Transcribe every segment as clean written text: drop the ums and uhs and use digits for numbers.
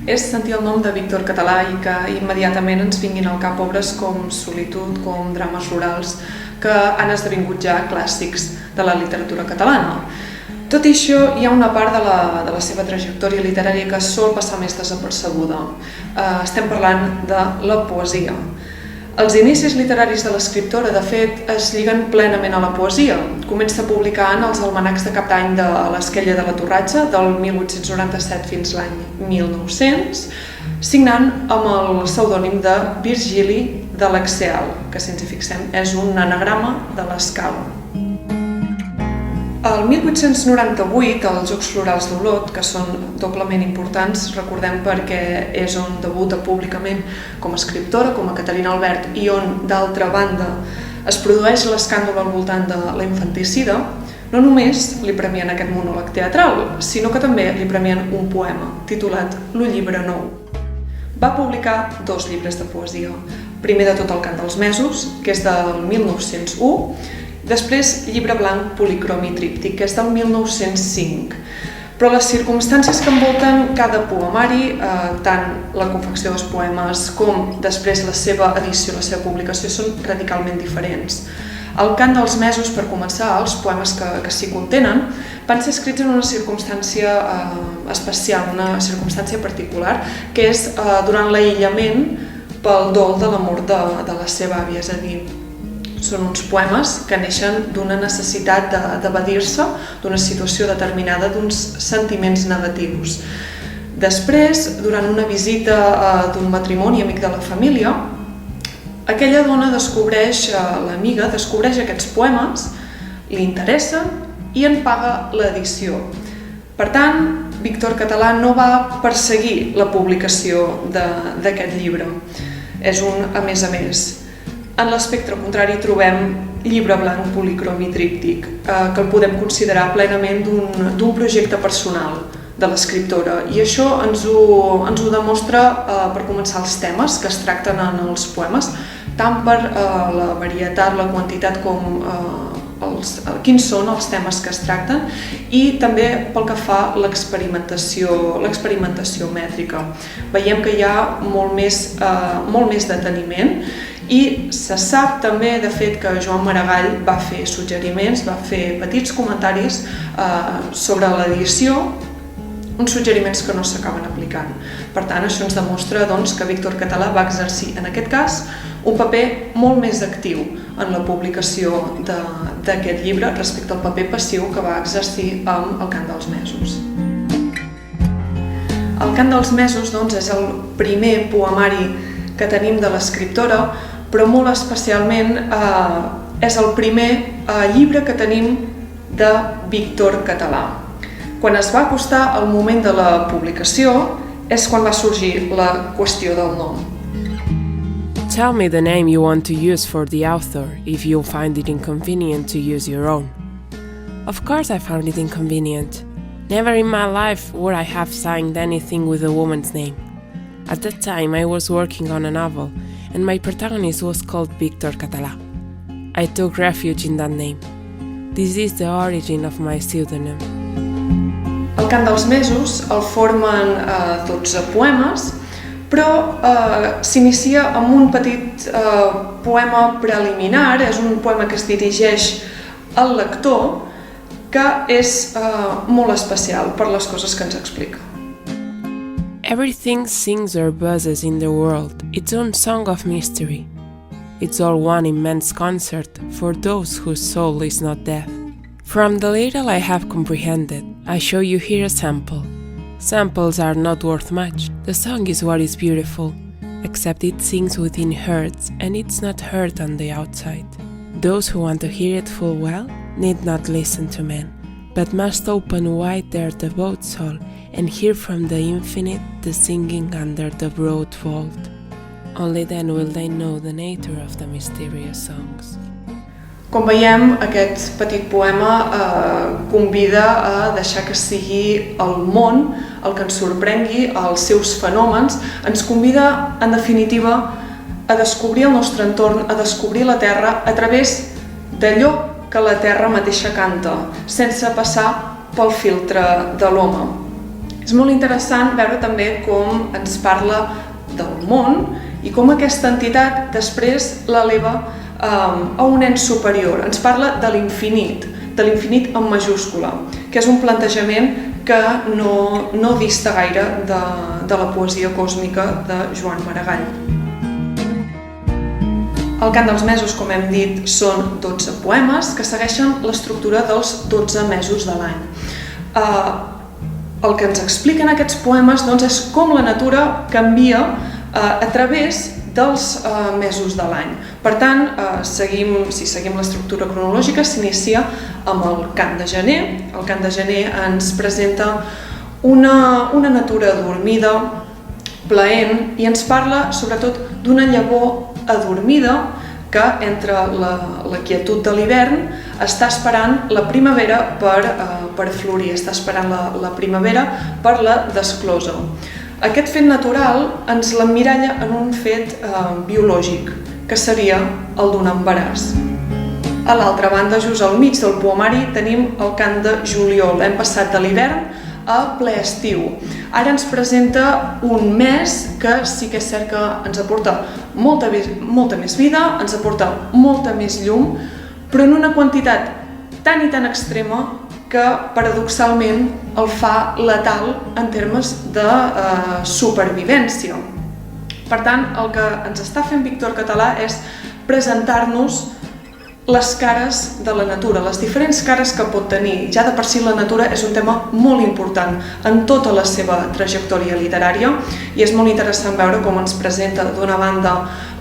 és sentir el nom de Víctor Català i que immediatament ens vinguin al cap obres com Solitud, com Drames rurals, que han esdevingut ja clàssics de la literatura catalana. Tot i això, hi ha una part de la seva trajectòria literària que sol passar més desapercebuda. Estem parlant de la poesia. Els inicis literaris de l'escriptora, de fet, es lliguen plenament a la poesia. Comença publicant els almanacs de cap d'any de l'Esquella de la Torratxa, del 1897 fins l'any 1900, signant amb el pseudònim de Virgili de l'Exeal, que, si ens hi fixem, és un anagrama de l'escala. El 1898, els Jocs Florals d'Olot, que són doblement importants, recordem perquè és on debuta públicament com a escriptora, com a Caterina Albert, i on, d'altra banda, es produeix l'escàndol al voltant de la infanticida, no només li premien aquest monòleg teatral, sinó que també li premien un poema titulat Lo llibre nou. Va publicar 2 llibres de poesia. Primer de tot El cant dels mesos, que és del 1901, després, Llibre blanc, policromi tríptic, que és del 1905. Però les circumstàncies que envolten cada poemari, tant la confecció dels poemes com després la seva edició, la seva publicació, són radicalment diferents. El cant dels mesos, per començar, els poemes que s'hi contenen, van ser escrits en una circumstància especial, una circumstància particular, que és durant l'aïllament pel dol de la mort de la seva àvia, és a dir, són uns poemes que neixen d'una necessitat d'evadir-se d'una situació determinada, d'uns sentiments negatius. Després, durant una visita d'un matrimoni amic de la família, aquella dona l'amiga descobreix aquests poemes, li interessen i en paga l'edició. Per tant, Víctor Català no va perseguir la publicació d'aquest llibre. És un a més. En l'espectre contrari trobem Llibre blanc, policromi tríptic, que el podem considerar plenament d'un projecte personal de l'escriptora. I això ens ho demostra, per començar, els temes que es tracten en els poemes, tant per la varietat, la quantitat com quins són els temes que es tracten, i també pel que fa a l'experimentació mètrica. Veiem que hi ha molt més deteniment. I se sap també, de fet, que Joan Maragall va fer suggeriments, va fer petits comentaris sobre l'edició, uns suggeriments que no s'acaben aplicant. Per tant, això ens demostra que Víctor Català va exercir, en aquest cas, un paper molt més actiu en la publicació d'aquest llibre respecte al paper passiu que va exercir amb El cant dels mesos. El cant dels mesos és el primer poemari que tenim de l'escriptora, però molt especialment és el primer llibre que tenim de Víctor Català. Quan es va acostar el moment de la publicació és quan va sorgir la qüestió del nom. Tell me the name you want to use for the author if you find it inconvenient to use your own. Of course I found it inconvenient. Never in my life would I have signed anything with a woman's name. At that time I was working on a novel and my protagonist was called Víctor Català. I took refuge in that name. This is the origin of my pseudonym. El cant dels mesos el formen 12 poemes, però s'inicia amb un petit poema preliminar, és un poema que es dirigeix al lector, que és molt especial per les coses que ens explica. Everything sings or buzzes in the world its own song of mystery. It's all one immense concert for those whose soul is not deaf. From the little I have comprehended, I show you here a sample. Samples are not worth much. The song is what is beautiful, except it sings within herds and it's not heard on the outside. Those who want to hear it full well need not listen to men, but must open wide their devout soul and hear from the infinite the singing under the broad vault. Only then will they know the nature of the mysterious songs. Com veiem, aquest petit poema convida a deixar que sigui el món el que ens sorprengui, els seus fenòmens, ens convida, en definitiva, a descobrir el nostre entorn, a descobrir la Terra a través d'allò que la Terra mateixa canta, sense passar pel filtre de l'home. És molt interessant veure també com ens parla del món i com aquesta entitat després l'eleva a un ens superior. Ens parla de l'infinit en majúscula, que és un plantejament que no dista gaire de la poesia còsmica de Joan Maragall. El Cant dels mesos, com hem dit, són 12 poemes que segueixen l'estructura dels 12 mesos de l'any. El que ens expliquen aquests poemes és com la natura canvia a través dels mesos de l'any. Per tant, si seguim l'estructura cronològica, s'inicia amb el Cant de gener. El Cant de gener ens presenta una natura adormida, plaent, i ens parla sobretot d'una llavor adormida que entre la quietud de l'hivern està esperant la primavera per florir, està esperant la primavera per la desclosa. Aquest fet natural ens l'emmiralla en un fet biològic, que seria el d'un embaràs. A l'altra banda, just al mig del poemari, tenim el Cant de juliol. Hem passat de l'hivern a ple estiu. Ara ens presenta un mes que sí que és cert que ens aporta molta més vida, ens aporta molta més llum, però en una quantitat tan i tan extrema que paradoxalment el fa letal en termes de supervivència. Per tant, el que ens està fent Víctor Català és presentar-nos les cares de la natura, les diferents cares que pot tenir. Ja de per si la natura és un tema molt important en tota la seva trajectòria literària i és molt interessant veure com ens presenta d'una banda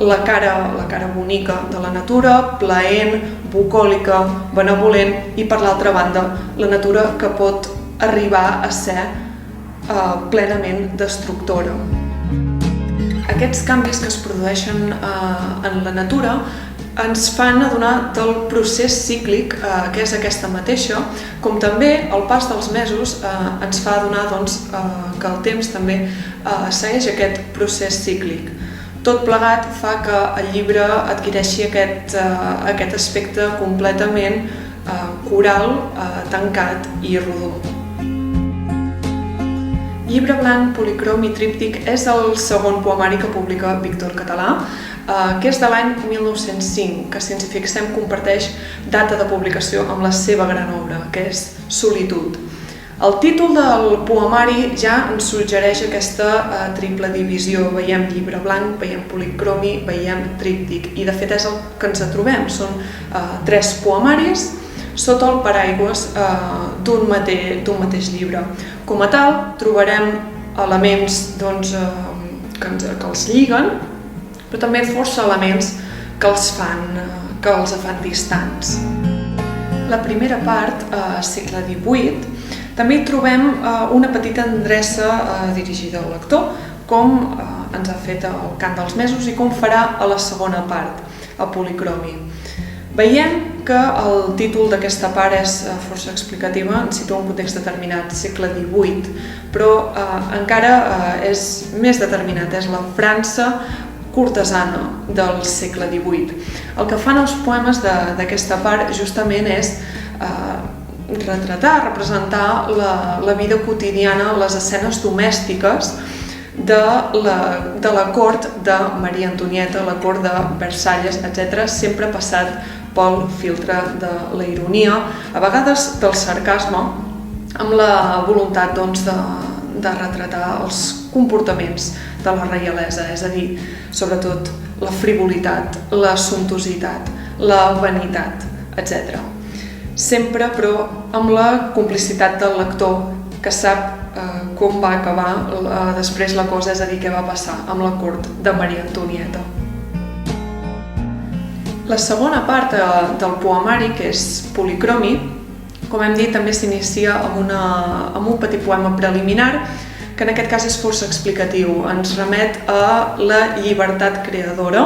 la cara bonica de la natura, plaent, bucòlica, benevolent, i per l'altra banda la natura que pot arribar a ser plenament destructora. Aquests canvis que es produeixen en la natura ens fan adonar del procés cíclic que és aquesta mateixa, com també el pas dels mesos ens fa adonar que el temps també segueix aquest procés cíclic. Tot plegat fa que el llibre adquireixi aquest aspecte completament coral, tancat i rodó. Llibre blanc, policrom i tríptic és el segon poemari que publica Víctor Català, que és de l'any 1905, que si ens hi fixem comparteix data de publicació amb la seva gran obra, que és Solitud. El títol del poemari ja ens suggereix aquesta triple divisió. Veiem llibre blanc, veiem policromi, veiem tríptic, i de fet és el que ens trobem. Són 3 poemaris sota el paraigües d'un mateix llibre. Com a tal, trobarem elements que els lliguen, però també força elements que els fan distants. La primera part, segle XVIII, també hi trobem una petita endreça dirigida al lector, com ens ha fet el Cant dels mesos i com farà a la segona part, a policromi. Veiem que el títol d'aquesta part és força explicativa, ens situa un context determinat, segle XVIII, però encara és més determinat, és la França cortesana del segle XVIII. El que fan els poemes d'aquesta part justament és representar la vida quotidiana, les escenes domèstiques de la cort de Maria Antonieta, la cort de Versalles, etc., sempre passat pel filtre de la ironia, a vegades del sarcasme, amb la voluntat de retratar els comportaments de la reialesa, és a dir, sobretot la frivolitat, la sumptuositat, la vanitat, etc. Sempre, però, amb la complicitat del lector, que sap com va acabar després la cosa, és a dir, què va passar amb la cort de Maria Antonieta. La segona part del poemari, que és policromi, com hem dit, també s'inicia amb un petit poema preliminar, que en aquest cas és força explicatiu. Ens remet a la llibertat creadora,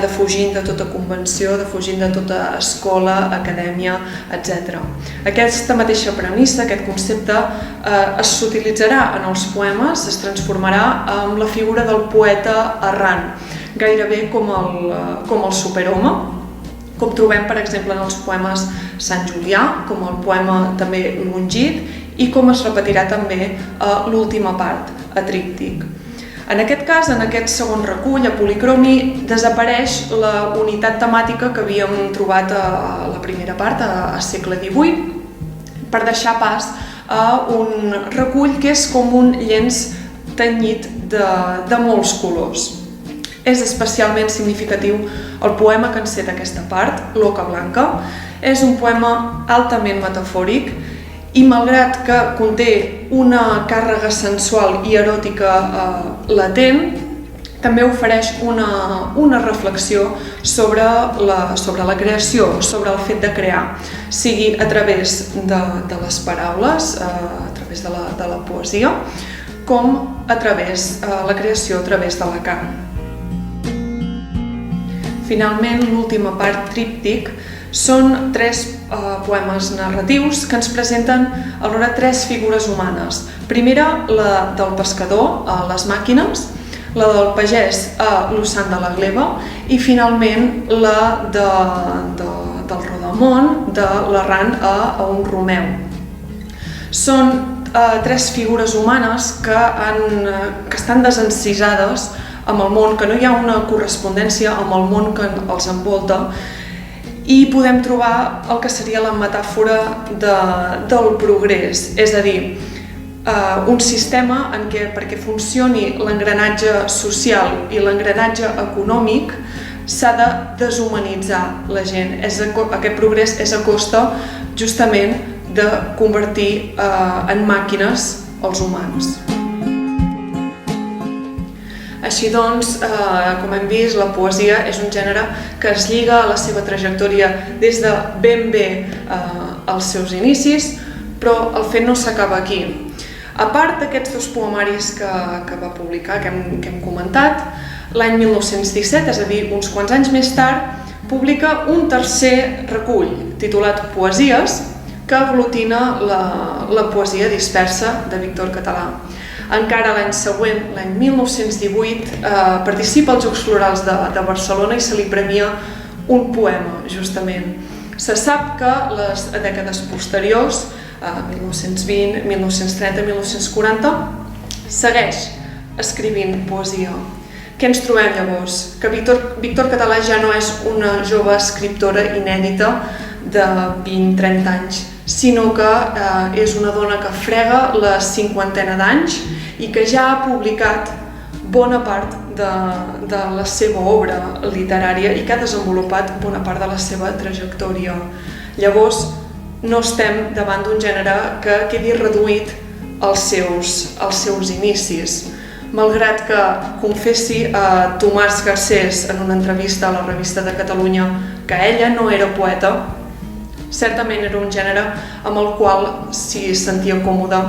defugint de tota convenció, defugint de tota escola, acadèmia, etc. Aquesta mateixa premissa, aquest concepte, s'utilitzarà en els poemes, es transformarà en la figura del poeta errant, gairebé com el superhome, com trobem, per exemple, en els poemes Sant Julià, com el poema també Longit, i com es repetirà també a l'última part, a tríptic. En aquest cas, en aquest segon recull, a Policromi, desapareix la unitat temàtica que havíem trobat a la primera part, a segle XVIII, per deixar pas a un recull que és com un llenç tenyit de molts colors. És especialment significatiu el poema que enceta aquesta part, L'Oca Blanca. És un poema altament metafòric i malgrat que conté una càrrega sensual i eròtica latent, també ofereix una reflexió sobre la creació, sobre el fet de crear, sigui a través de les paraules, a través de la poesia, com a través la creació a través de la carn. Finalment, l'última part, tríptic, són 3 poemes narratius que ens presenten alhora 3 figures humanes. Primera, la del pescador, a Les màquines, la del pagès, a L'Ussant de la gleva, i finalment la del rodamón, de l'errant, a un Romeu. Són 3 figures humanes que estan desencisades amb el món, que no hi ha una correspondència amb el món que els envolta, i podem trobar el que seria la metàfora del progrés, és a dir, un sistema en què perquè funcioni l'engranatge social i l'engranatge econòmic s'ha de deshumanitzar la gent. Aquest progrés és a costa justament de convertir en màquines els humans. Així doncs, com hem vist, la poesia és un gènere que es lliga a la seva trajectòria des de ben bé als seus inicis, però el fet no s'acaba aquí. A part d'aquests 2 poemaris que va publicar, que hem comentat, l'any 1917, és a dir, uns quants anys més tard, publica un tercer recull, titulat Poesies, que aglutina la poesia dispersa de Víctor Català. Encara l'any següent, l'any 1918, participa als Jocs Florals de Barcelona i se li premia un poema, justament. Se sap que les dècades posteriors, 1920, 1930, 1940, segueix escrivint poesia. Què ens trobem llavors? Que Víctor Català ja no és una jove escriptora inèdita de 20-30 anys, sinó que és una dona que frega la 50ena d'anys i que ja ha publicat bona part de la seva obra literària i que ha desenvolupat bona part de la seva trajectòria. Llavors, no estem davant d'un gènere que quedi reduït als seus inicis. Malgrat que confessi a Tomàs Garcés en una entrevista a la Revista de Catalunya que ella no era poeta, certament era un gènere amb el qual s'hi sentia còmode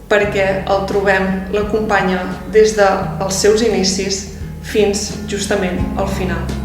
perquè el trobem, l'acompanya des dels seus inicis fins justament al final.